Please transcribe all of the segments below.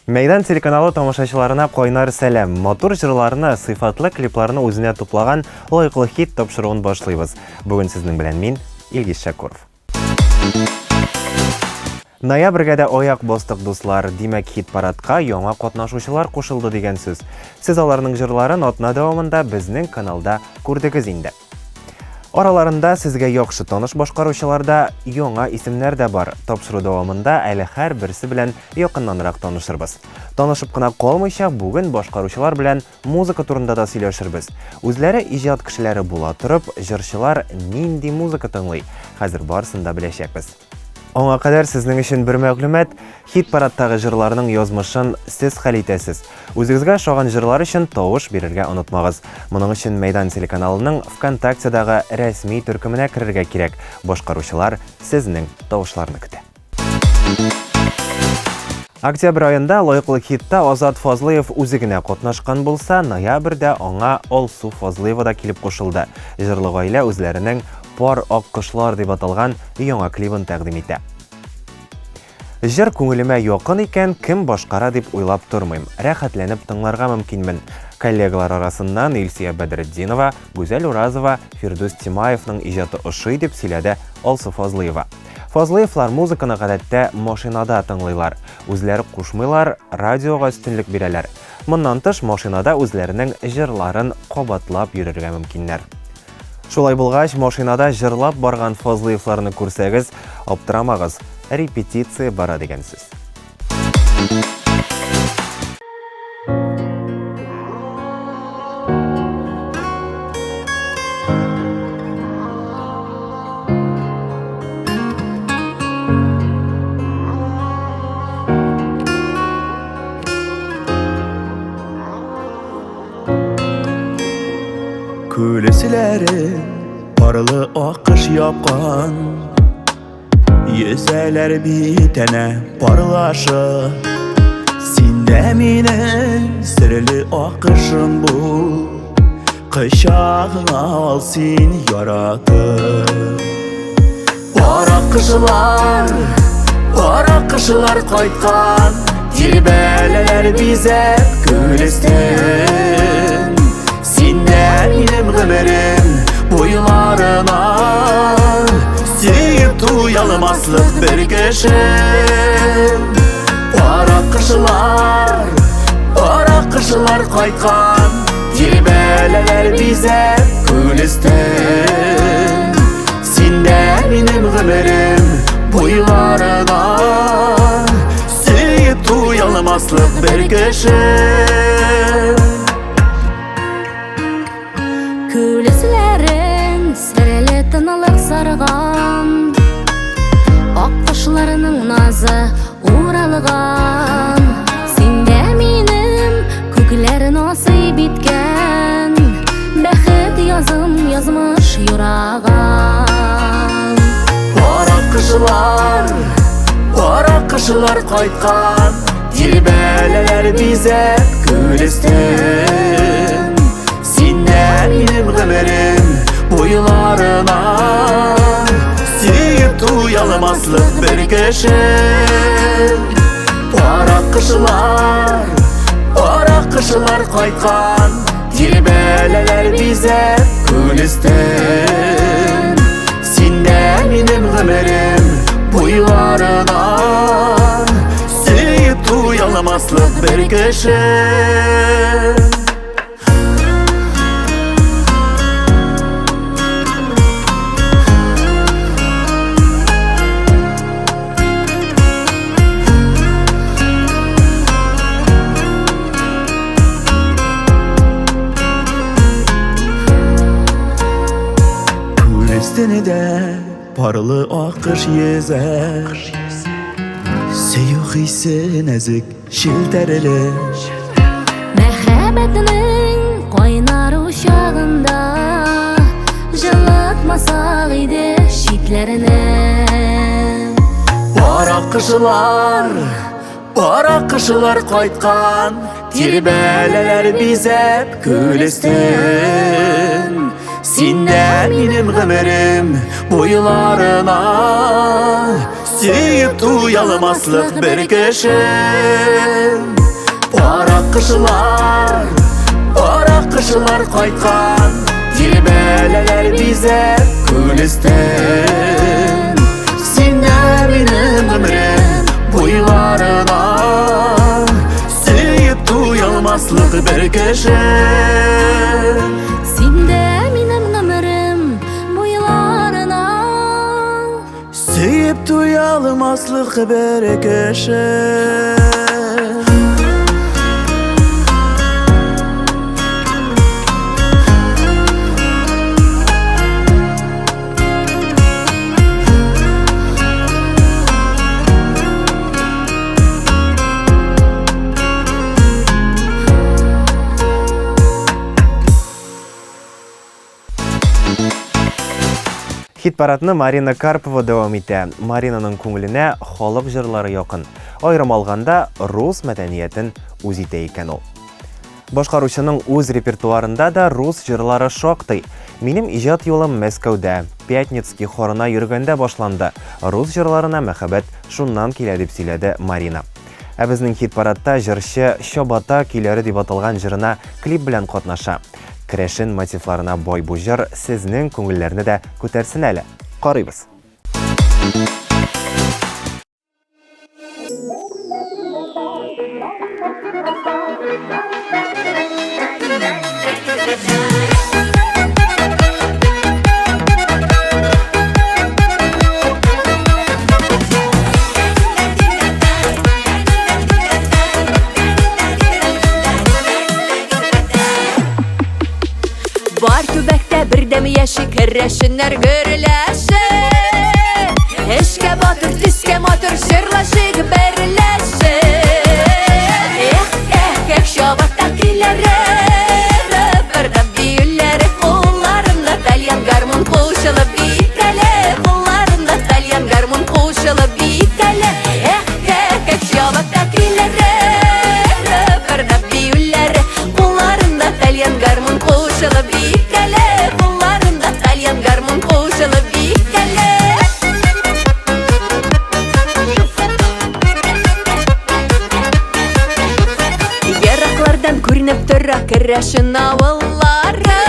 Мәйдан телеканалы тамашачыларына койнар сәлем. Мотор жырларны, сыйфатлы клипларны үзенә туплаган лайыклы хит тапшыруын башлыйбыз. Бүген сезнең белән мин, Илгиз Шакуров. Ноябрьгә дә аяк бастык дуслар, димәк хит-парадка яңа катнашучылар кушылды дигән сүз. Сез аларның җырларын атна дәвамында безнең каналда күрдегез инде. Араларында сезгә яхшы таныш башкаручыларда яңа исемнәр дә бар. Тапшыру дәвамында әле һәр берсе белән якыннанрак танышырбыз. Танышып кына калмыйча, бүген башкаручылар белән музыка турында да сөйләшербез. Үзләре иҗат кешеләре була торып, җырчылар нинди музыка тыңлый? Хәзер барысын да беләчәкбез. Аңа кадәр сезнең өчен бер мәгълүмат, хит-парадтагы җырларның язмышын сез хәл итәсез. Үзегезгә ошаган җырлар өчен тавыш бирергә онытмагыз. Моның өчен Мәйдан телеканалының ВКонтактедагы рәсми төркеменә керергә кирәк. Башкаручылар сезнең тавышларны көтә. Октябрь айында лайыклы хитта Азат Фазлыев үзе генә катнашкан булса, ноябрьдә аңа Алсу Фазлыева да килеп кушылды. Җырлы гаилә үзләренең «Пар ак кышлар» дип аталган яңа клибын тәкъдим итә. Җыр күңелемә якын икән, кем башкара дип уйлап тормыйм. Рәхәтләнеп тыңларга мөмкинмен. Коллегалар арасыннан Илсия Бәдретдинова, Гүзәл Уразова, Фирдус Тимаевның иҗаты ошый дип сөйләде Алсу Фазлыева. Фазлыевлар музыканы гадәттә машинада тыңлыйлар. Үзләре кушмыйлар, радиога өстенлек бирәләр. Моннан тыш машинада үзләренең җырларын кабатлап йөрергә мөмкиннәр. Шулай булгач, машинада җырлап барган Фазлыевларны күрсәгез, аптырамагыз, репетиция бара дигән сүз. Күлесләре парлы акыш япкан, йөзәләр битенә парлашы. Синдә минем серле акышым бу, кычагыңа ал син яратып. Пара кышлар кайткан, тирбәләләр бизәп күлестен. Синдә минем гомерем буйларына, сөеп туялмаслык бер кешем. Пара кышлар кайткан, тирбәләләр бизәп күлестен. Синдә минем гомерем буйларына, сөеп туялмаслык бер кешем. Күлесләрен серле тынлык сарган, ак кышларның назы уралган. Синдә минем күкләр насыйп биткән, бәхет язмыш юраган. Пара кышлар кайткан, тирбәләләр бизәп күлестен. Синдә минем гомерем буйларына, сөеп туялмаслык бер кешем. Пара кышлар кайткан, тирбәләләр бизәп күлестен. Синдә минем гомерем буйларына, сөеп туялмаслык бер кешем. Üstünde parlı akış yüzer, Сөйүк хисе нәзік шилтәреле. Мәхәббәтнең кайнар учагында, жылытмасак иде читләренә. Пара кышлар кайткан, тирбәләләр бизәп күлестен. Синдә минем гомерем буйларына, сөеп туялмаслык бер кешем. Ара кышылар кайткан Тирбәләләр бизәп күлестен Синдә минем гомрем буйларына Сөеп туялмаслык бер кеше Синдә минем гомрем буйларына Сөеп туялмаслык бер кеше Хит-парадны Марина Карпова дәвам итә. Маринаның күңеленә халык җырлары якын. Айрым алганда рус мәдәниятен үз итә икән ул. Башкаручының үз репертуарында да рус җырлары шактый. Минем иҗат юлым Мәскәүдә, Пятницкий хорына йөргәндә башланды. Рус җырларына мәхәббәт шуннан килә дип сөйләде Марина. Ә безнең хит-парадта җырчы Чабата көйләре дип аталган җырына клип белән катнаша. Крешин мотивларына бай бу җыр сезнең күңелләрне дә күтәрсен әле. Карыйбыз. Бар төбәктә бердәм яши керәшеннәр гөрләшә Эшкә батыр, төскә матур җырлашык берләшә Эх, Чабата көйләре Бердәм биюләре Кулларында тальян гармун кушылып бикәле Кулларында тальян гармун кушылып бикәле Эх, Чабата көйләре Бердәм биюләре Кулларында тальян гармун кушылып бикәле Кулларында тальян гармун кушылып бикәле Ераклардан күренеп тора керәшен авыллары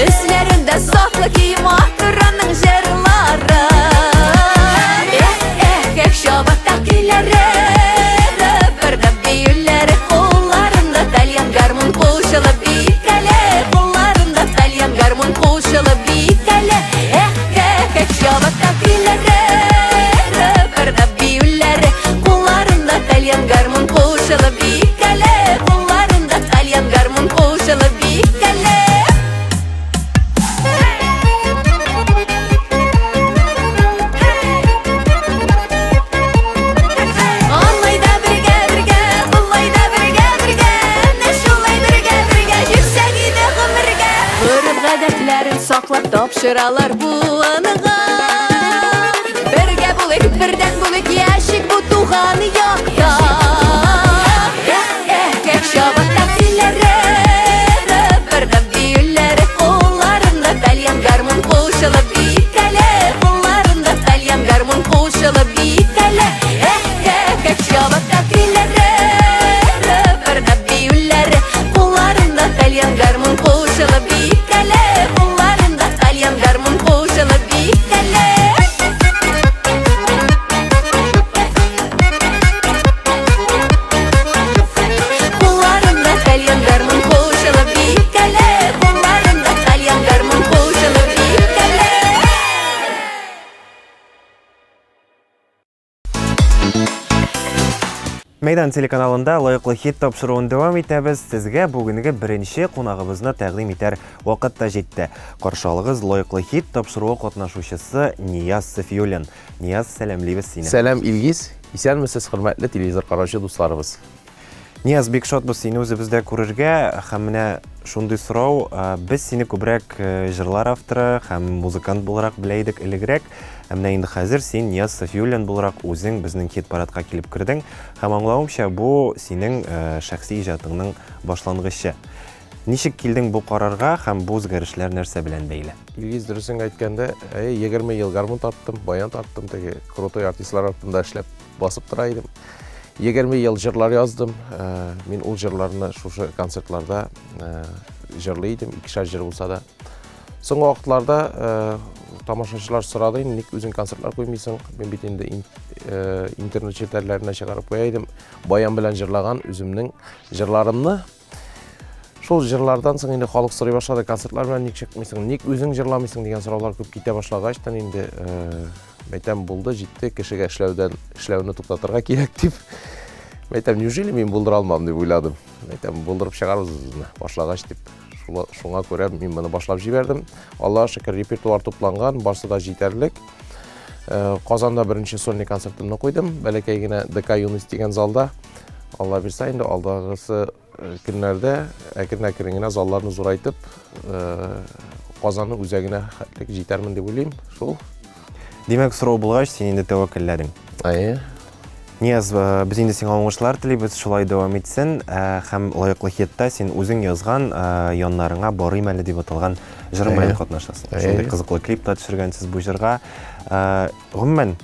Өсләрендә сафлы кием атыраның җырлары Эх, Чабата көйләре Бердәм биюләре Кулларында тальян гармун кушылып бикәле Кулларында тальян гармун кушылып бикәле Эх, Чабата көйләре Бердәм биюләре Кулларында тальян гармун кушылып бикәле Кулларында тальян гармун кушылып бикәле Олай да бергә, булай да бергә Менә шулай бергә Йөрсәк иде гомергә Гореф гадәтләрен саклап тапшыралар буыныга Бергә булыйк, бердән булыйк Яшик бу туган якта Эх, Чабата көйләре Бердәм биюләре Кулларында тальян гармун кушылып бикәле Кулларында тальян гармун кушылып бикәле Эх, Чабата көйләре Бердәм биюләре Кулларында тальян гармун кушылып бикәле Кулларында тальян гармун кушылып бикәле Кулларында тальян гармун кушылып бикәле Кулларында тальян гармун кушылып бикәле Мәйдан телеканалында лайыклы хит тапшыруын дәвам итәбез. Сезгә бүгенге беренче кунагыбызны тәкъдим итәр вакыт та җитте. Каршылыгыз лайыклы хит тапшыруы катнашучысы Нияз Сафиуллин. Нияз, сәламлибез сине. Сәлам, Илгиз. Исәнмесез, хөрмәтле телевизор караучы дусларыбыз. Нияз, бик шатбыз сине үзебездә күрергә һәм менә шундый сорау, без сине күбрәк җырлар авторы һәм музыкант буларак белә идек элегрәк. Менә инде хәзер син Нияз Сафиуллин буларак үзең безнең хит-парадка килеп кердең һәм аңлавымча бу синең шәхси иҗатыңның башлангычы. Ничек килдең бу карарга һәм бу үзгәрешләр нәрсә белән бәйле? Илгиз, дөресен әйткәндә, 20 ел гармун тарттым, баян тарттым, теге крутой артистлар артында эшләп басып тора идем. 20 ел жырлар яздым. Мен ол жырларны шушы концертларда жырлайдым, 2 жыр болса да. Соңғы вақытларда тамашашылар сұрады, ник өзің концертлар қоймайсың? Мен бит енді интернет челтәрләренә шығарып қояйдым. Баян белән жырлаған үземнең жырларымны. Шул жырлардан соң енді халық сұрай башлады, концертлар белән ник чыкмыйсың, ник үзең жырламыйсың дигән сораулар күп китә башлагачтан инде мәйтәм булды, җитте, кешегә эшләүне туктатырга кирәк дип. Мәйтәм, неужели мен булдыра алмам дип уйладым. Мәйтәм, булдырып чыгарбыз башлагач дип. Шуңа күрә мин моны башлап җибәрдем. Аллаһа шөкер, репертуар тупланган, барсы да җитәрлек. Казанда беренче сольный концертымны куйдым, бәләкәй генә ДК Юность дигән залда. Алла бирсә инде алдагысы көннәрдә әкрен-әкрен генә залларны зурайтып, Казанның үзәгенә җитәрмен дип уйлыйм. Шул. Димәк, сорау булгач, син инде тәвәккәлләдең. Нияз, без инде сиңа уңышлар телибез, шулай дәвам итсен, һәм лаеклы хитта син үзең язган яннарыңа барыйм әле дип аталган җыр белән катнашасың. Шундый кызыклы клип та төшергәнсез бу җырга. Гомумән,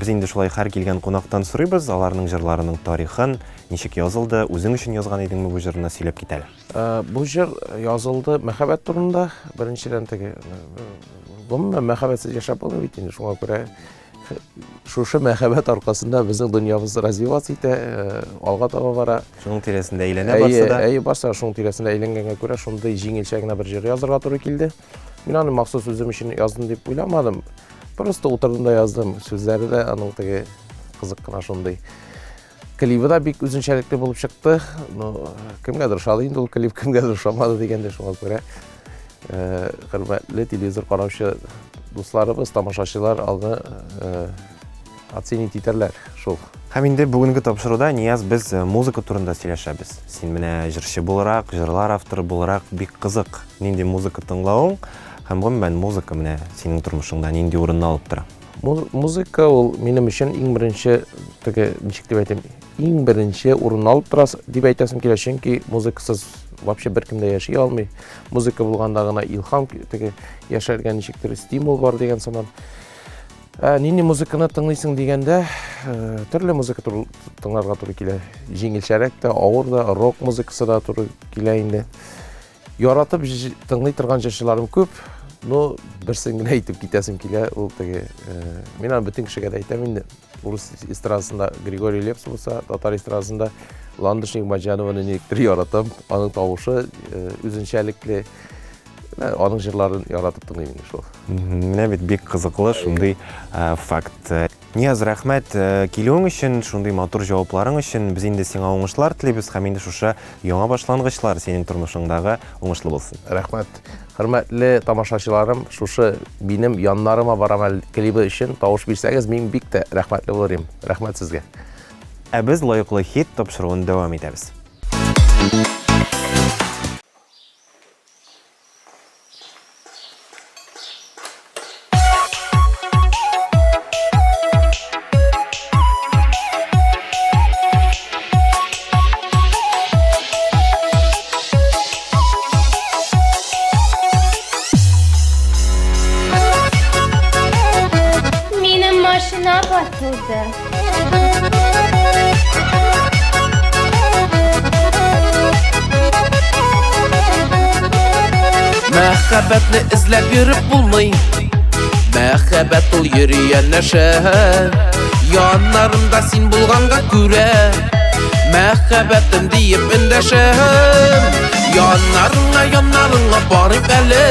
без инде шулай һәр килгән кунактан сорыйбыз, аларның җырларының тарихын, ничек язылды, үзең өчен язган идеңме бу җырны сөйләп кит әле. Бу җыр язылды мәхәббәт турында, беренчедән теге. Гомумән мәхәббәтсез яшәп булмый бит инде, шуңа күрә шушы мәхәббәт аркасында безнең дөньябыз развиваться итә, алга таба бара. Шуның тирәсендә әйләнә барса да. Барса, шуның тирәсендә әйләнгәнгә күрә шундый җиңелчә генә бер җыр язырга туры килде. Мин аны махсус үзем өчен яздым дип уйламадым. Просто утырдым да яздым. Сүзләре дә аның теге кызык кына шундый. Клипы да бик үзенчәлекле булып чыкты. Кемгәдер ошады инде ул клип, кемгәдер ошамады дигәндә шуңа күрә. Хөрмәтле телевизор караучы дусларыбыз, тамашачылар алны оценить итәрләр. Шул. Һәм инде бүгенге тапшыруда Нияз без музыка турында сөйләшәбез. Син менә җырчы буларак, җырлар авторы буларак бик кызык нинди музыка тыңлавың, һәм гомумән музыка менә синең тормышыңда нинди урынны алып тора? Музыка ул минем өчен иң беренче теге ничек дип әйтәм, иң беренче урынны алып тора дип әйтәсем килә, чөнки музыкасыз вообще беркем дә яши алмый. Музыка булганда гына илһам, теге яшәргә ничектер стимул бар дигән сыман. Нинди музыканы тыңлыйсың дигәндә, төрле музыка тыңларга туры килә. Җиңелчәрәк тә, авыр да, рок музыкасы да туры килә инде. Яратып тыңлый торган җырчыларым күп. Но берсен генә әйтеп китәсем килә, ул теге мин аны бөтен кешегә дә әйтәм инде. Урыс эстрадасында Григорий Лепс булса, татар эстрадасында Ландышник Маҗанованы никтер яратам. Аның тавышы үзенчәлекле, аның җырларын яратып тыңлыйм инде шул. Менә бит бик кызыклы шундый факт. Нияз, рәхмәт килүең өчен, шундый матур җавапларың өчен. Без инде сиңа уңышлар телибез, һәм инде шушы яңа башлангычлар синең тормышыңдагы уңышлы булсын. Рәхмәт. Хөрмәтле тамашачыларым, шушы минем яннарыма барам әле клипы өчен тавыш бирсәгез, мин бик тә рәхмәтле булырым. Рәхмәт сезгә. Ә без лаеклы хит тапшыруын дәвам итәбез. Минем машина батылды. Мәхәббәтне эзләп йөреп булмый. Мәхәббәт ул йөргән нәрсә. Яннарымда син булганга күрә, мәхәббәтем диеп эндәшәм. Яннарыңа барып әле,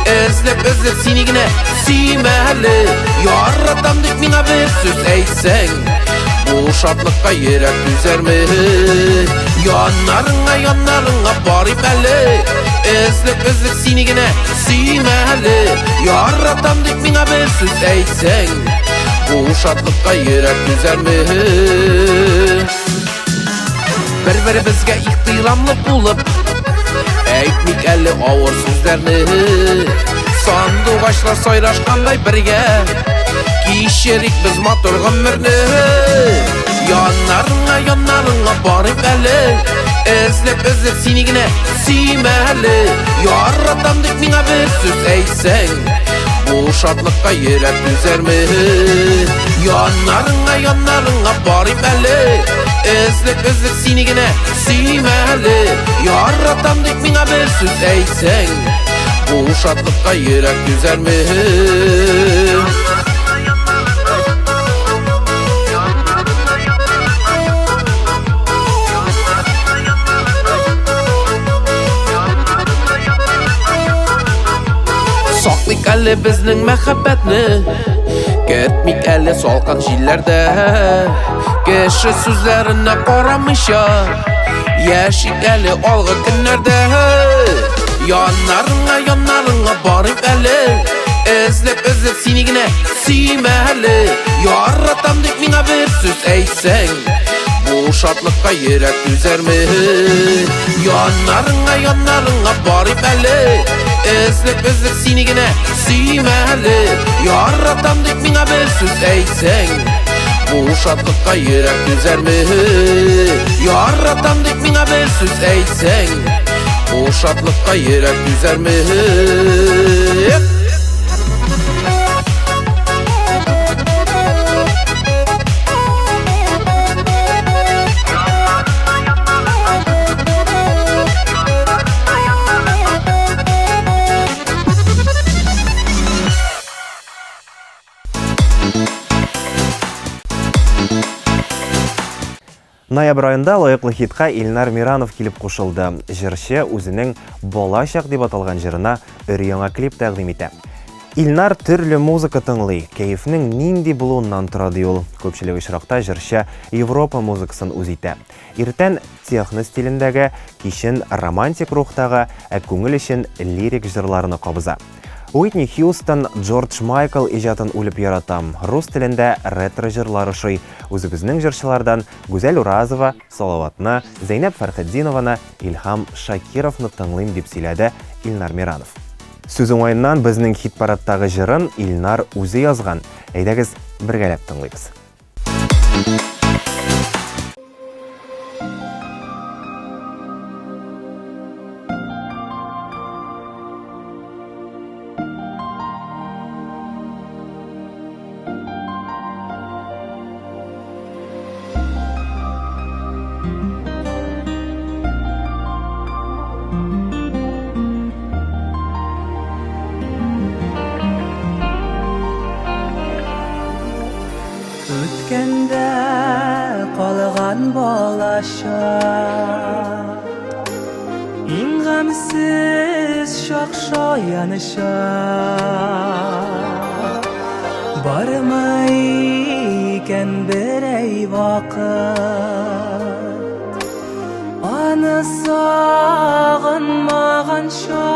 эзләп сине генә сөймәле. Яратам дип миңа бер сүз әйтсәң, бу шатлыкка йөрәк түзәрме? Яннарыңа барып әле, эзләп сине генә сөймәле. Яратам дип миңа бер сүз әйтсәң, бу шатлыкка йөрәк түзәрме? Бер-беребезгә ихтирамлы булып, әйтмик әле авыр сүзләрне. Сандугачлар сайрашкандай бергә, кичерик без матур гомерне. Яннарыңа барып әле, эзләп сине генә сөймәле. Яратам дип миңа бер сүз әйтсәң, бу шатлыкка йөрәк түзәрме? Яннарыңа барып әле, özlep sinigine süymeli. Yaratam dek mine bir söz eytsen, bu şatlıkka yürek güzel mi? Saklık әлі bizning мәхәббәтне, ketmik әлі salqan jillerde. Kişi sözlerine qaramışa, yaşik әлі algı günlerde. Yanlarına barıp әлі, özlep sinigine süymeli. Yaratam dek mine bir söz eytsen, bu şatlıkka yürek düzer mi? Yanlarına barıp әлі, özlep sinigine süymeli. Yaratam dek mine bir söz eytsen, bu şatlıkka yürek düzer mi? Yaratam dek mine bir söz eytsen, bu şatlıkka yürek düzer mi? Ноябрь айында лайыклы хитка Илнар Миранов килеп кушылды. Җырчы үзенең «Балачак» дип аталган җырына өр-яңа клип тәкъдим итә. Илнар төрле музыка тыңлый, кәефнең нинди булуыннан тора ди ул. Күпчелек очракта җырчы Европа музыкасын үз итә. Иртән техно стилендәге, кичен романтик рухтагы, ә күңел өчен лирик җырларны кабыза. Уитни Хьюстон, Джордж Майкл иҗатын үлеп яратам. Рус телендә ретро җырлар ошый. Үзебезнең җырчылардан Гүзәл Уразова, Салаватны, Зәйнәп Фәрхетдинованы, Илһам Шакировны тыңлыйм дип сөйләде Илнар Миранов. Сүз уңаеннан безнең хит-парадтагы җырын Илнар үзе язган. Әйдәгез бергәләп тыңлыйбыз. Үткәндә калган балачак, иң гамьсез шакша яныша. Бармы икән берәй вакыт, аны сагынмаганча.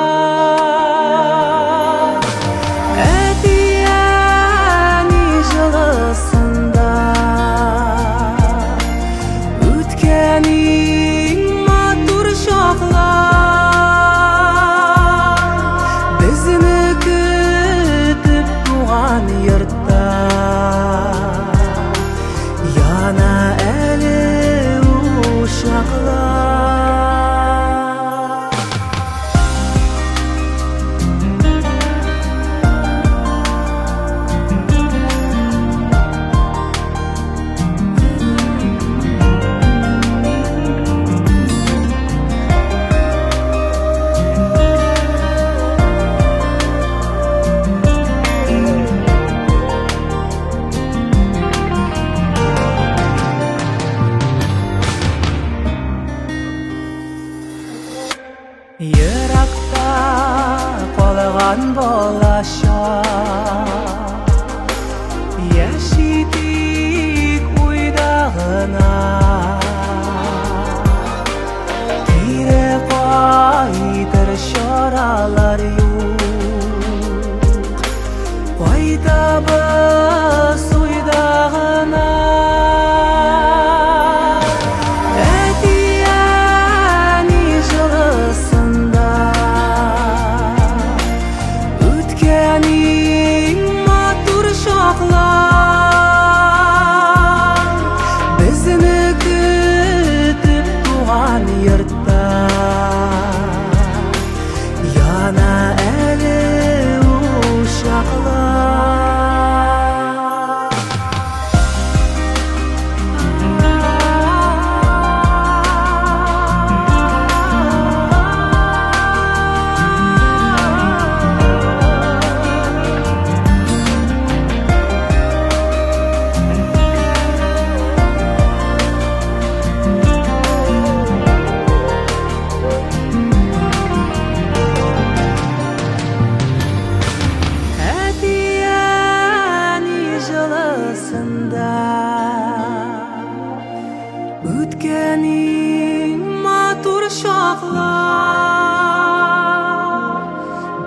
Өткенің матур шақлар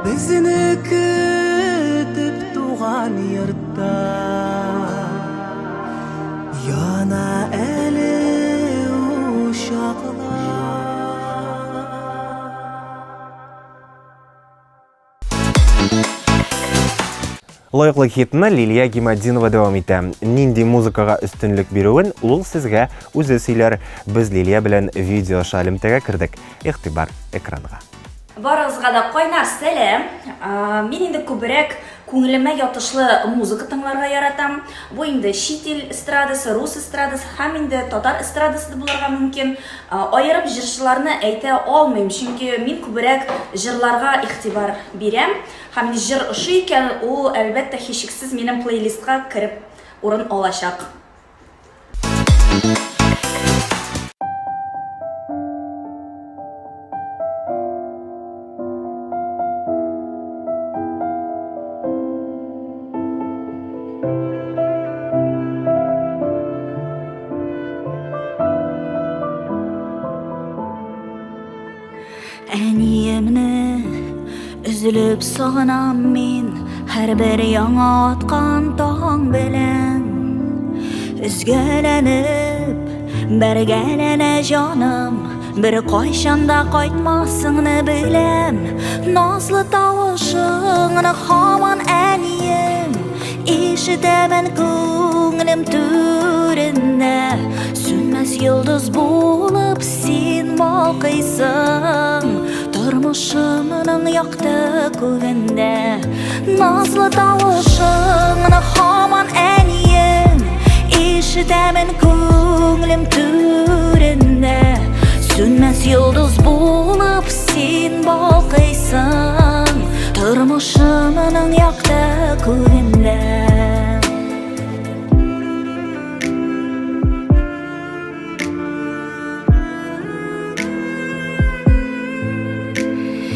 Бізіні күтіп туған йыртта Яна әлі ушақлар Лайыклы хитны Лилия Гимадинова дәвам итә. Нинди музыкага өстенлек бирүен ул сезгә үзе сөйләр. Без Лилия белән видео шалимтәгә кердек. Игътибар экранга. Барыгызга да кайнар сәлам. Мин инде күбрәк күңелемә ятышлы музыка тыңларга яратам. Бу инде чит ил эстрадасы, рус эстрадасы һәм инде татар эстрадасы булырга мөмкин. Аерып җырчыларны әйтә алмыйм, чөнки мин күбрәк җырларга игътибар бирәм. Һәм җыр ошый икән, ул әлбәттә һичшиксез минем плейлистка кереп урын алачак. Әниемне üzülüp sağınam min Hər bir яңа atqan taң белән Üzgələnib, бәргәләнә җаным Бір кайчанда кайтмасыңны беләм Назлы тавышыңны һаман әнием Ишетәмен күңелем түрендә Сүнмәс йолдыз булып син балкыйсың Тормышымның якты күгендә Назлы тавышыңны һаман әнием Ишетәмен күңелем түрендә Сүнмәс йолдыз булып син балкыйсың Тормышымның якты күгендә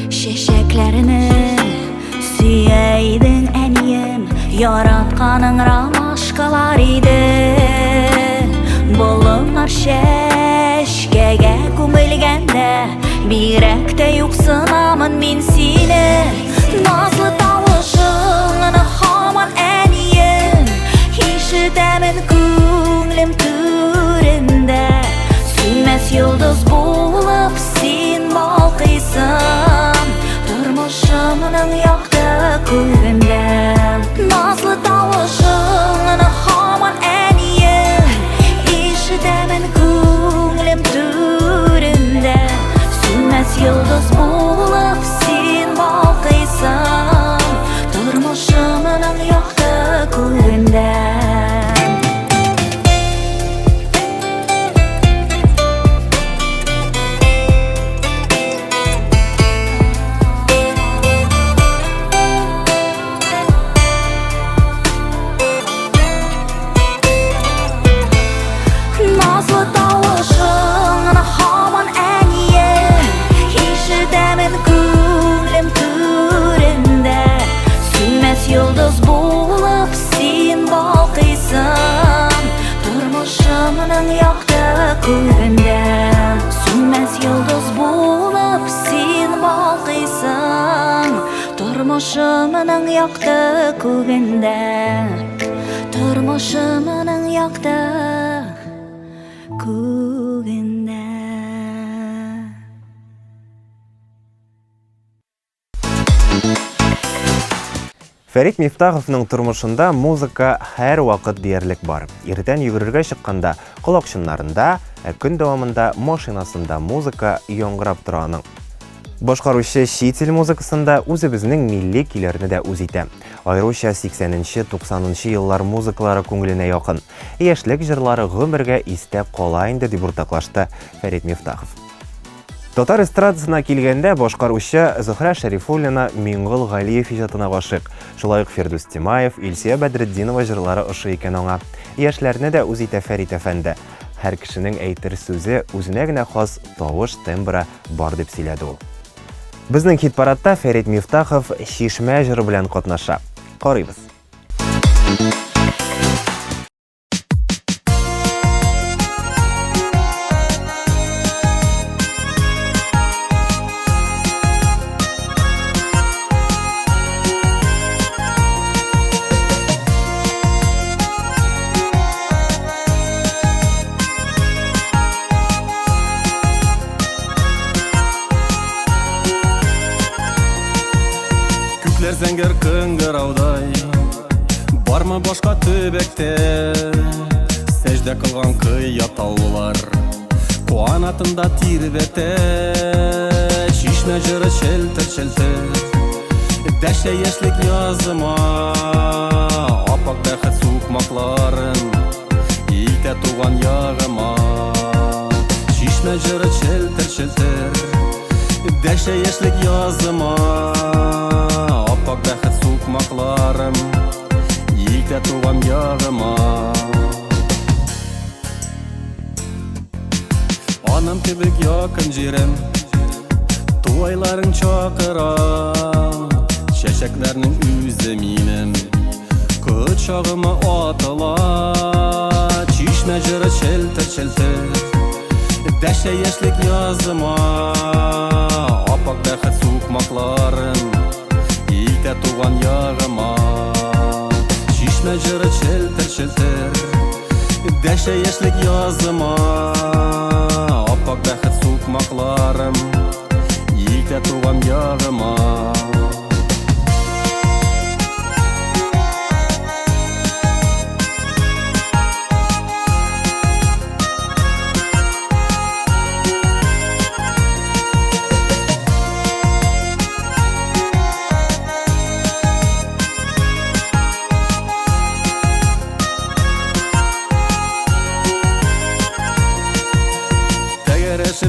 Çiçeklerini süyeydin eniyim Yaratkanın ramaşkalar idi Bolunlar şeşkege kumilgende Birekte yuksınamın min seni Nazlı tavışını haman eniyim İşitemin күңлем түрінде Sünmez yıldız bulup sin balkıysın Tормышымның яқты күгендә Назлы тавышыңны һаман әнием Ишетәмен күңелем түрендә Сүнмәс йолдыз булып син балкыйсың Тормышымның яқты күгендә Yıldız bulup sin balkıysın Tормышымның яқты күгендә Сүнмәс йолдыз булып син балкыйсың Тормышымның яқты күгендә Тормышымның яқты күгендә Фәрит Мифтаховның тормышында музыка һәр вакыт диярлек бар. Иртән йөгерергә чыкканда, колакчыннарында, көн дәвамында машинасында музыка яңгырап тора аның. Башкаручы чит ил музыкасында үзебезнең милли көйләрне дә үз итә. Аеруча 80-90 еллар музыкалары күңеленә якын. Яшьлек җырлары гомергә истә кала инде дип уртаклашты Фәрит Мифтахов. Татар эстрадасына килгәндә башкаручы Зөһрә Шәрифуллина Миңгол Галиев иҗатына гашык. Шулай ук Фирдус Тимаев, Илсия Бәдретдинова җырлары ошый икән аңа. Яшьләрне дә үз итә Фәрит әфәнде. Һәр кешенең әйтер сүзе үзенә генә хас тавыш тембры бар дип сөйләде ул. Безнең хит-парадта Фәрит Мифтахов Шишмә җыры белән катнаша. Карыйбыз. зәңгір кыңгыраудай бармы башка төбәктә сәждә кылган кыя таулар куанатында тирбәтә чишмә җыры челтер дәшә яшьлек языма апак бәхет сукмакларын илтә туган ягыма чишмә җыры челтер дәшә яшьлек языма апак бәхет сукмакларым илтә туган ягыма анам кебек якын җирем туайларың чакыра чәчәкләрнең үзе минем кочагыма атыла чишмә җыры челтер дәшә яшьлек языма апак бәхет сукмакларын илтә туган ягыма чишмә җыры челтер дәшә яшьлек языма апак бәхет сукмакларым илтә туган ягыма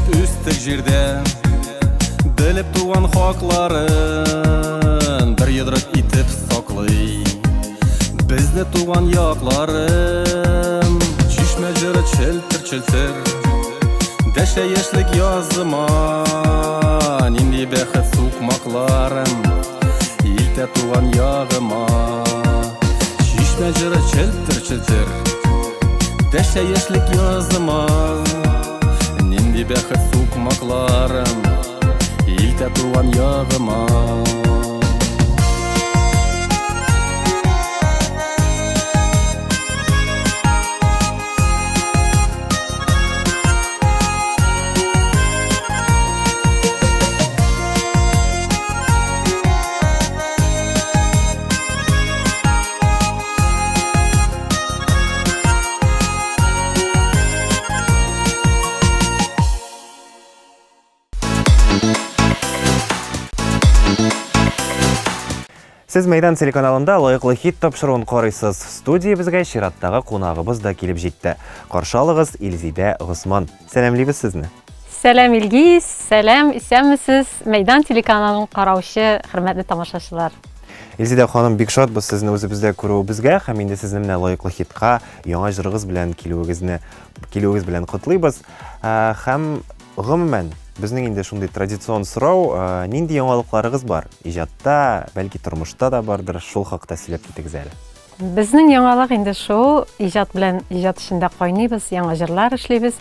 Үстік жерде біліп туған хакларын бір йодрык итеп саклый безне туган якларым чишмә җыры челтер дәшә яшьлек языма нинди бәхет сукмакларым илтә туган ягыма чишмә җыры челтер дәшә яшьлек языма нинди бәхет сукмакларым илтә туган ягыма Сіз Майдан телеканалында лайыклы хит тапшыруын карыйсыз. Студиябызга чираттагы кунагыбыз да килеп җитте. Каршы алыгыз Илзидә Госман. Сәламлыйбыз сезне. Сәлам Илгиз, сәлам, исәнмесез? Майдан телеканалын караучы, хөрмәтле тамашачылар. Илзидә ханым, бик шатбыз сезне үзебездә күрүебезгә һәм инде сезне менә лайыклы хитка яңа җырыгыз белән килүегез белән котлыйбыз. Һәм гомумән безнең инде шундый традицион сорау, нинди яңалыкларыгыз бар? Иҗатта, бәлки тормышта да бардыр, шул хакта сөйләп китегез әле. Безнең яңалык инде шул, иҗат белән иҗат эшендә кайныйбыз, яңа җырлар эшлибез.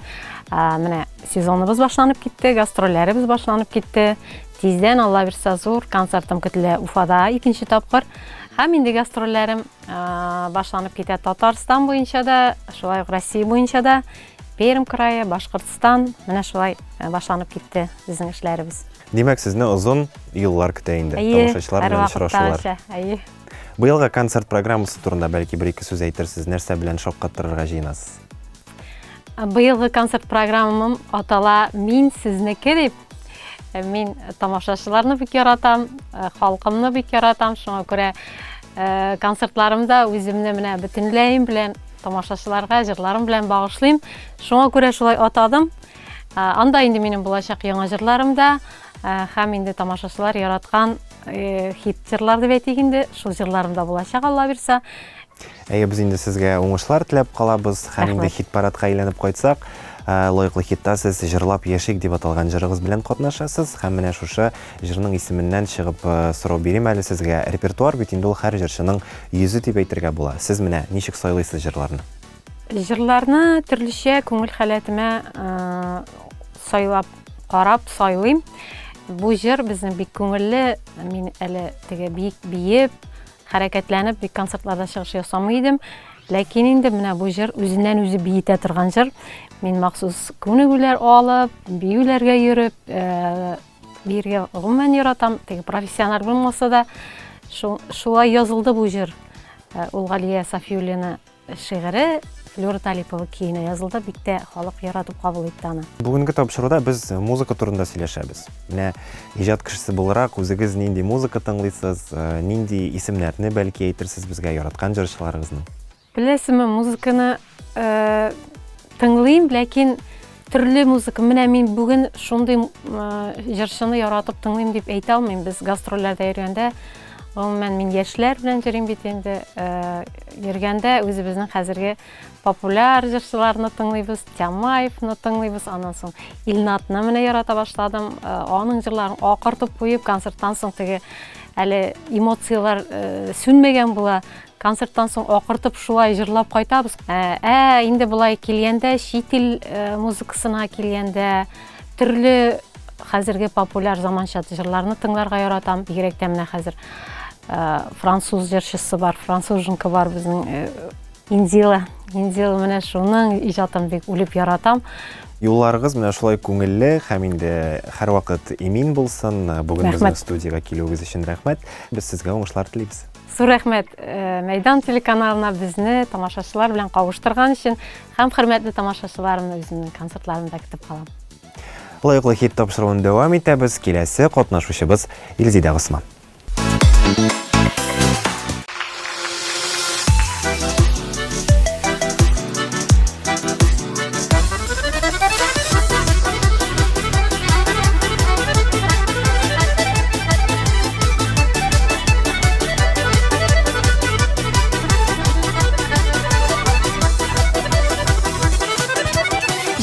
Менә сезоныбыз башланып китте, гастрольләребез башланып китте. Тиздән Алла бирсә зур концертым көтелә Уфада 2нче тапкыр. Һәм инде гастрольләрем башланып китә Татарстан буенча да, шулай ук Россия буенча да. Пермь крае, Башкортстан, менә шулай башланып китте безнең эшләребез. Димәк, сезне озын юллар көтә инде, тамашачылар белән очрашулар. Быелгы концерт программасы турында бәлки бер-ике сүз әйтерсез, нәрсә белән шаккаттырырга җыенасыз? Быелгы концерт программам атала "Мин сезнеке" дип. Мин тамашачыларны бик яратам, халкымны бик яратам, шуңа күрә концертларымда үземне менә бөтенләем белән тамашачыларга җырларым белән багышлыйм. Шуңа күрә шулай атадым. Анда инде минем булачак яңа җырларым да, һәм инде тамашачылар яраткан хит җырлар дип әйтик инде, шул җырларым да булачак Алла бирсә. Без инде сезгә уңышлар теләп калабыз, һәм инде хит парадка әйләнеп кайтсак, лайыклы хитта сез җырлап яшик дип аталган җырыгыз белән катнашасыз, һәм менә шушы җырның исеменнән чыгып сорау бирим әле сезгә. Репертуар бит инде ул һәр җырчының йөзе дип әйтергә була. Сез менә ничек сайлыйсыз җырларны? Җырларны төрлечә күңел халәтемә сайлап, карап сайлыйм. Бу җыр безнең бик күңелле, мин әле теге бик биеп, хәрәкәтләнеп бик концертларда чыгыш ясамый идем. Ләкин инде менә бу җыр үзеннән үзе биетә торган җыр. Мин махсус күнегүләр алып, биюләргә йөреп, биргә гомумән яратам, теге профессиональ булмаса да, Шулай язылды бу җыр. Ул Галия Сафиуллина шигыре, Флюра Талипова кейіне язылды, бик тә халык яратып кабул итте аны. Бүгенге тапшыруда без музыка турында сөйләшәбез. Менә иҗат кешесе буларак, үзегез нинди музыка тыңлыйсыз, нинди исемнәрне бәлки әйтерсез безгә яраткан җырчыларыгызны? Беләсезме, музыканы тыңлыйм, ләкин төрле музыка. Менә мин бүген шундый җырчыны яратып тыңлыйм дип әйтә алмыйм. Без гастрольләрдә йөргәндә, гомумән мин яшьләр белән йөрим бит инде. Йөргәндә үзебезнең хәзерге популяр җырчыларны тыңлыйбыз, Тямаевны тыңлыйбыз, аннан соң Илнатны менә ярата башладым. Аның җырларын акыртып куеп, концерттан соң теге әле эмоциялар сүнмәгән була. Концерттан соң акыртып шулай җырлап кайтабыз. Инде булай килгәндә, чит ил музыкасына килгәндә, төрле хәзерге популяр заманча җырларны тыңларга яратам. Бигрәк тә менә хәзер француз җырчысы бар, француженка бар безнең Инзила. Инзила менә шуның иҗатын бик үлеп яратам. Юлларыгыз менә шулай күңелле һәм инде һәрвакыт имин булсын. Бүген безнең студиягә килүегез өчен рәхмәт. Без сезгә уңышлар телибез. Зур рәхмәт Мәйдан телеканалына безне тамашачылар белән кавыштырган өчен һәм хөрмәтле тамашачыларымны үземнең концертларымда көтеп калам. Лайыклы хит тапшыруын дәвам итәбез. Киләсе катнашучыбыз Илзида Госман.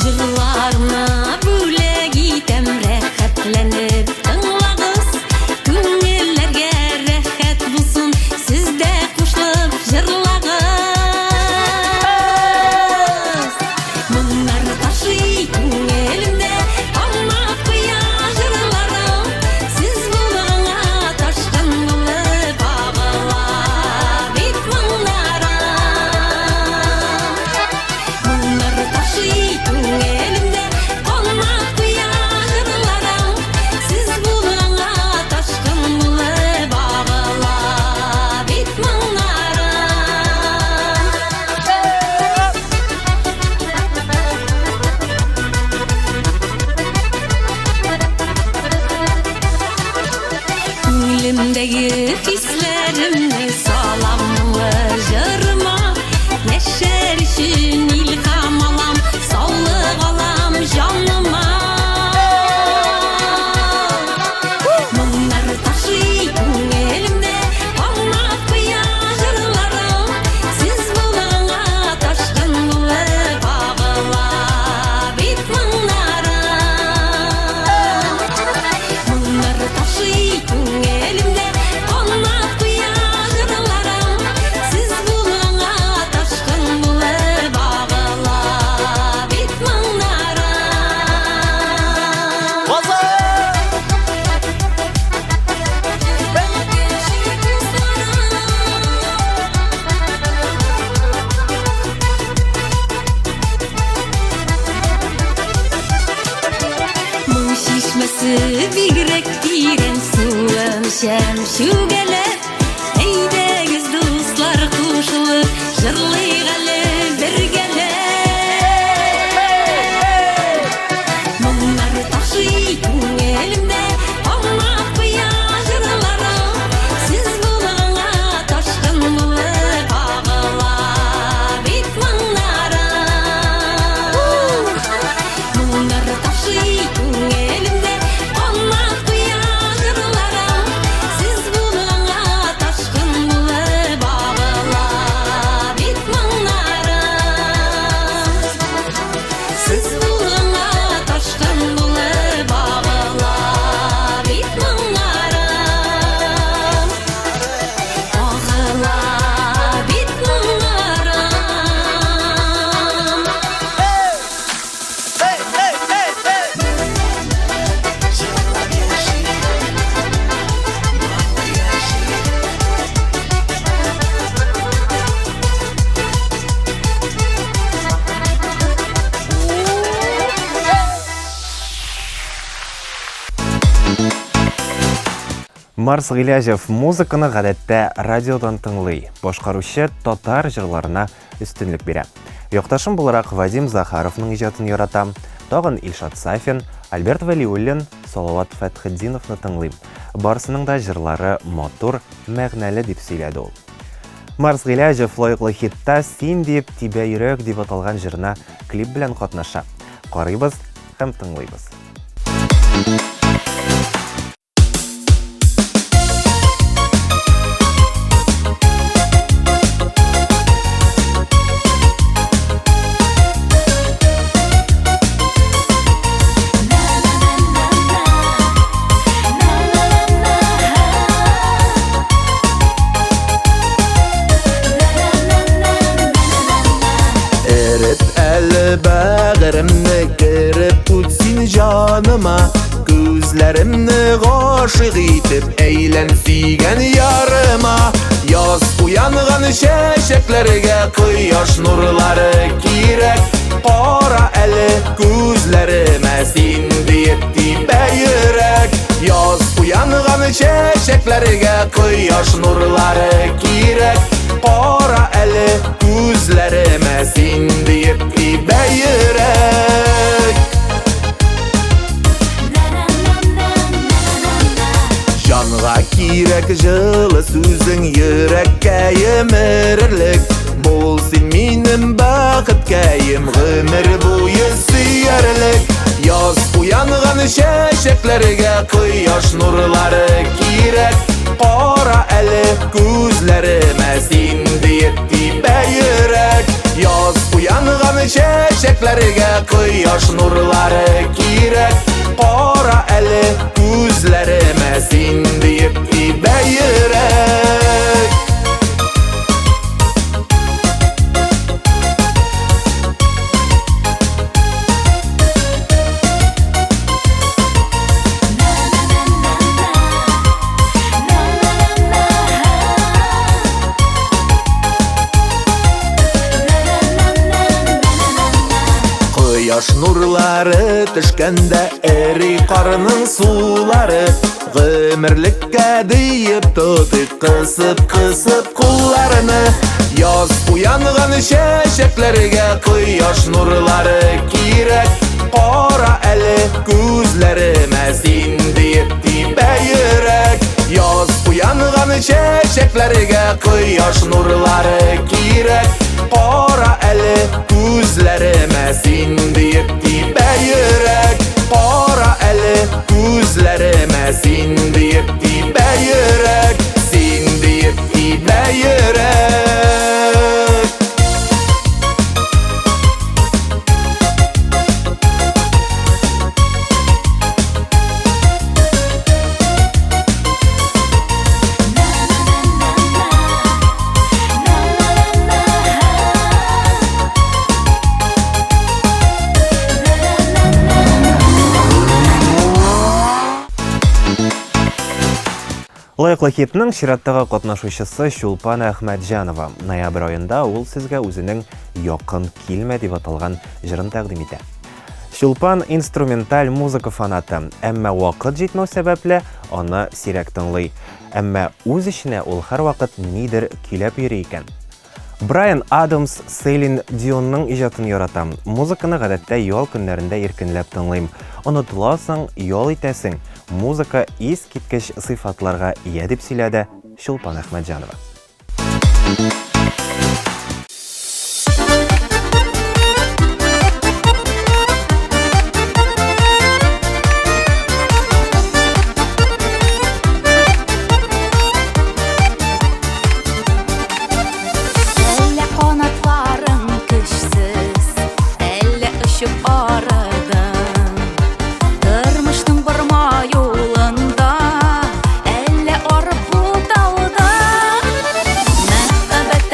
Жырларына бүләк итәм рәхәтләнеп тыңлагыз, күңелләргә рәхәт булсын, сез дә кушылып җырлагыз. Моңнар ташый күңелемдә, аңлап куя җырларым, сез булгаңа ташкын булып агыла бит моңнарым. Моңнар ташый күңелемдә, аңлап куя җырларым, сез булгаңа ташкын булып агыла бит моңнарым. Күңелемдәге хисләремне салам җырыма, яшәр өчен илһам алам, саулык алам җаныма. Моңнар ташый күңелемдә, аңлап куя җырларым, сез булгаңа ташкын булып агыла бит моңнарым. Моңнар ташый күңелемдә, аңлап куя җырларым, сез булгаңа ташкын булып агыла бит моңнарым. Моң шишмәсе бигрәк тирән суын шәмшүгәләп, әйдәгез дуслар кушылып җырлыйк әле бергәләп. Моңнар ташый күңелемдә, аңлап куя җырларым, сез булгаңа ташкын булып агыла бит моңнарым. Моңнар ташый күңелемдә, аңлап куя җырларым, сез булгаңа ташкын булып агыла бит моңнарым. Марс Гыйләҗев музыканы гадәттә радиодан тыңлый, башкаручы татар җырларына өстенлек бирә. Якташым буларак Вадим Захаровның иҗатын яратам, тагын Илшат Сафин, Альберт Валиуллин, Салават Фәтхетдиновны тыңлыйм. Барсының да җырлары матур, мәгънәле дип сөйләде ул. Марс Гыйләҗев лаеклы хитта «Син» дип, «Тибә йөрәк» дип аталган җырына клип белән катнаша. Карыйбыз һәм тыңлыйбыз. Bağrımni kirib o'tsin jonima, ko'zlarimni g'oshiq etib aylan suygan yorima. Yoz uyangan shashaklarga quyosh nurlari kerak. Qora ali ko'zlarima sen deb tibba yurak. Yoz uyangan shashaklarga quyosh nurlari kerak. Qora ali ko'zlarima sen deb tibba yurak. Jonga kerak жылы so'zing yurakka yemirirlik. Bo'lsin menim baxtkayim g'umr bo'yi suyarlik. Yoz uyangan shashaklarga quyosh nurlari kerak. Qora ali ko'zlarima sen deb tibba yurak. Yoz uyangan shashaklarga quyosh nurlari kerak. Qora ali ko'zlarima sen deb tibba yurak. Quyosh nurlari tushganda eri qorning suvlari, g'umrlikka deyib tutib qisib qo'llarini. Yoz uyangan shashaklarga quyosh nurlari kerak. Qora ali ko'zlarima sen deb tibba yurak. Yoz uyangan shashaklarga quyosh nurlari kerak. Qora ali ko'zlarima sen deb tibba yurak. Qora ali ko'zlarima sen deb tibba yurak. Sen deb tibba yurak. Лайыклы хитның чираттагы катнашучысы Чулпан Әхмәтҗанова. Ноябрь аенда ул сезгә үзенең «Якын килмә» дип аталган җырын тәкъдим итә. Чулпан инструменталь музыка фанаты, әмма вакыт җитмәү сәбәпле аны сирәк тыңлый. Әмма үз эченә ул һәрвакыт нидер көйләп йөри икән. Брайан Адамс, Селин Дионның иҗатын яратам. Музыканы гадәттә ял көннәрендә иркенләп тыңлыйм. Онытыласың, ял итәсең. Музыка ис киткеч сыйфатларга ия дип сөйләде Чулпан Әхмәтҗанова. Әллә канатларың көчсез, әллә очып арыдың. Тормышның барма юлында, әллә арып буталдың. Мәхәббәт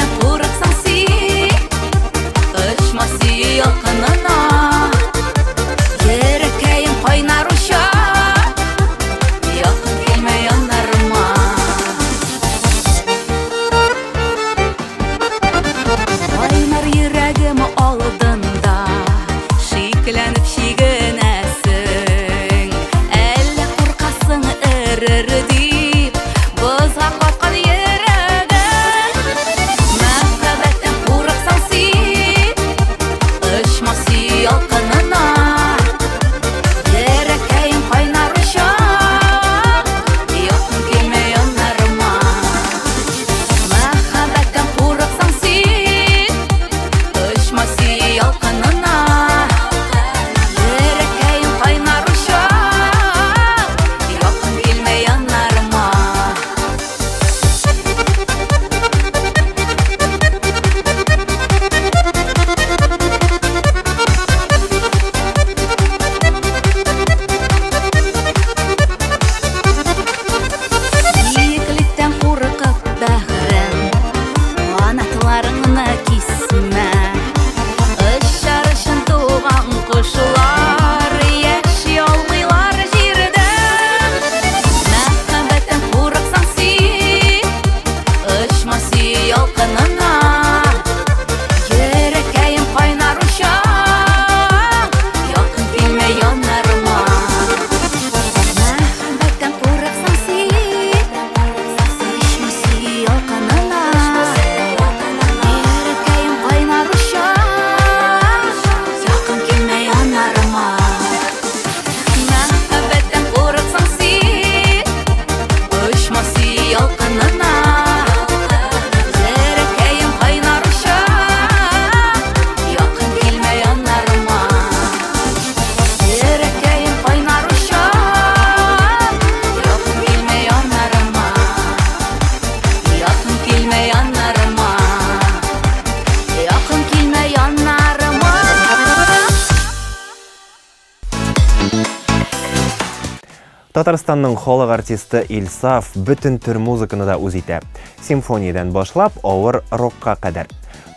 Татарстанның халық артисты Ильсаф бүтін түр музыканы да үз итә. Симфониядән башлап, авыр рокка кадәр.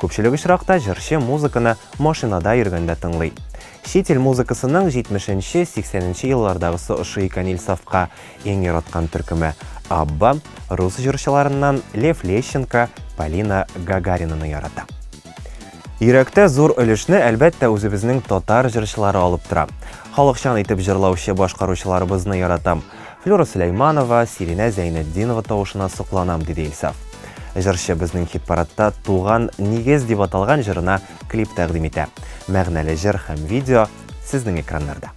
Күпчелек очракта җырчы музыканы машинада йөргәндә тыңлый. Чит ил музыкасының 70-80 еллардагысы ошый икән Ильсафка иң яраткан төркеме Абба, рус җырчыларыннан Лев Лещенко, Полина Гагаринаны ярата. Йөрәктә зур өлешне әлбәттә үзебезнең татар җырчылары алып тора. Халыкчан итеп җырлаучы башкаручыларыбызны яратам. Флюра Сөләйманова, Сирина Зәйнетдинова тавышына сокланам, диде Ильсаф. Җырчы безнең хит-парадта туган нигез дип аталган җырына клип тәкъдим итә. Мәгънәле җыр һәм видео сезнең экраннарда.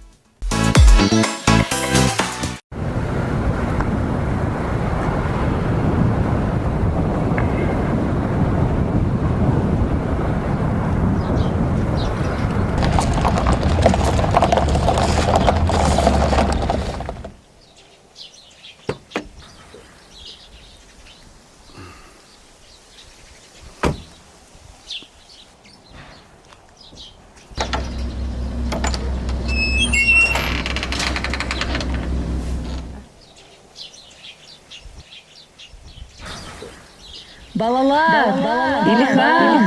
Балалар, Илхан,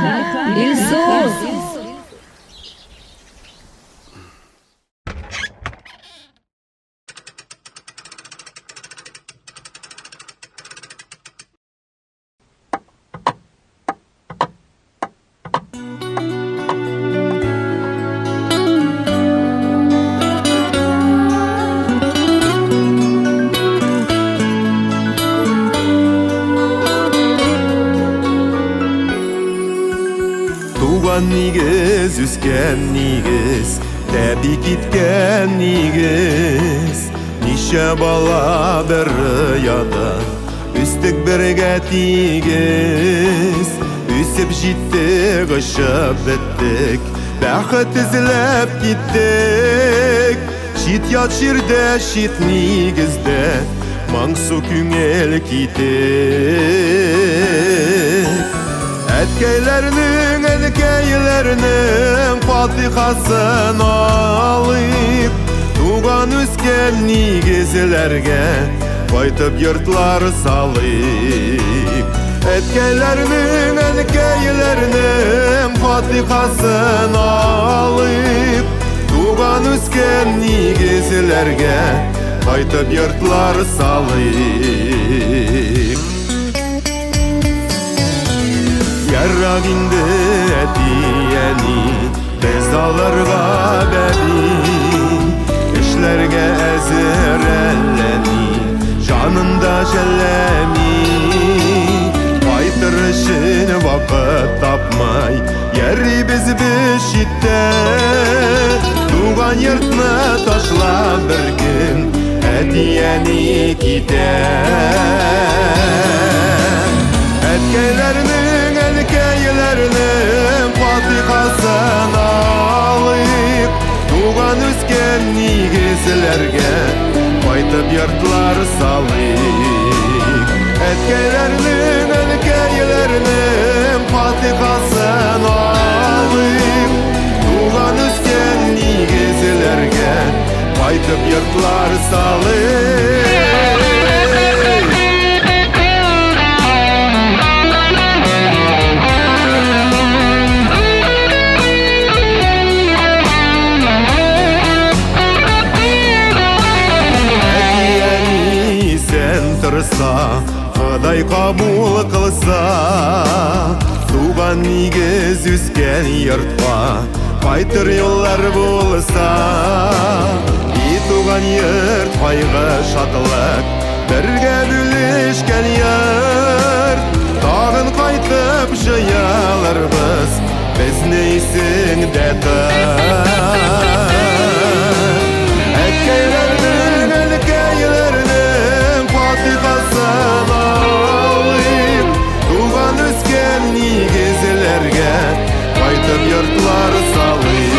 Илсус. Нигез, үскен нигез, тәби киткән нигез. Нише бала бер яда, үстік бірге тигез. Үсіп життік, ұшып біттік, бәхет ізләп киттік. Шит ят ширдә, шит нигезді, маңсу күңел китік. Әткәйләрнең, әнкәйләрнең фатихасын алып, туган үскән нигезләргә кайтып йортлар салып. Әткәйләрнең, әнкәйләрнең фатихасын алып, туган үскән нигезләргә кайтып йортлар салып. Яррак инде әтияни, без алырга бәби, эшләргә әзер әлләни, жанында жәлләми. Кайтыр өчен вакыт тапмай, йөрибез без читтә. Туган йортны ташлап бер көн, әтияни китә. Әткәйләрнең, әнкәйләрнең фатихасын алып, туган үскән нигезләргә кайтып йортлар салып. Әткәйләрнең, әнкәйләрнең фатихасын алып, туган үскән нигезләргә кайтып йортлар салып. Ходай кабул кылса, туган нигез үскән йортка кайтыр юллар булса. И туган йорт кайгы шатлык, бергә бүлешкән йорт. Тагын кайтып җыялырбыз, безне исеңдә тот. Әткәйләрнең, әнкәйләрнең фатихасын алып, туган үскән нигезләргә кайтып йортлар салып.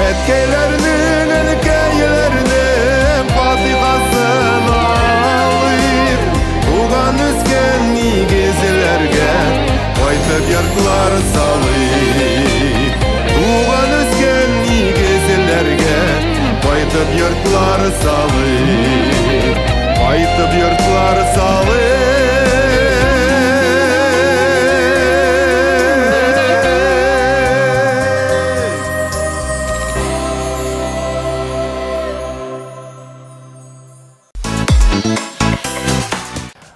Әткәйләрнең, әнкәйләрнең фатихасын алып, туган үскән нигезләргә кайтып йортлар салып. Туган үскән нигезләргә Кайтып йортлар салып, кайтып йортлар салып.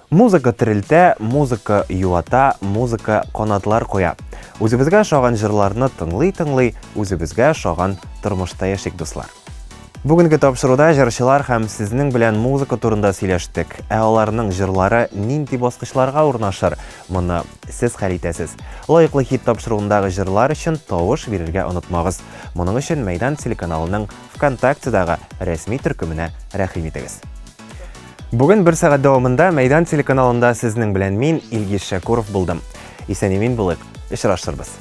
Музыка терелтә, музыка юата, музыка канатлар куя. Үзебезгә шаган җырларны тыңлый-тыңлый, үзебезгә шаган тормышта яшик дуслар. Бүгенге тапшыруда җырчылар һәм сезнең белән музыка турында сөйләштек. Аларның җырлары нинди баскычларга урнашыр? Моны сез хәл итәсез. Лаеклы хит тапшыруындагы җырлар өчен тавыш бирергә онытмагыз. Моның өчен Мәйдан телеканалының ВКонтактедагы рәсми төркеменә рәхим итегез. Бүген 1 сәгать дәвамында Мәйдан телеканалында сезнең белән мин, Илгиз Шәкуров булдым. Исән-имин булыйк, очрашырбыз.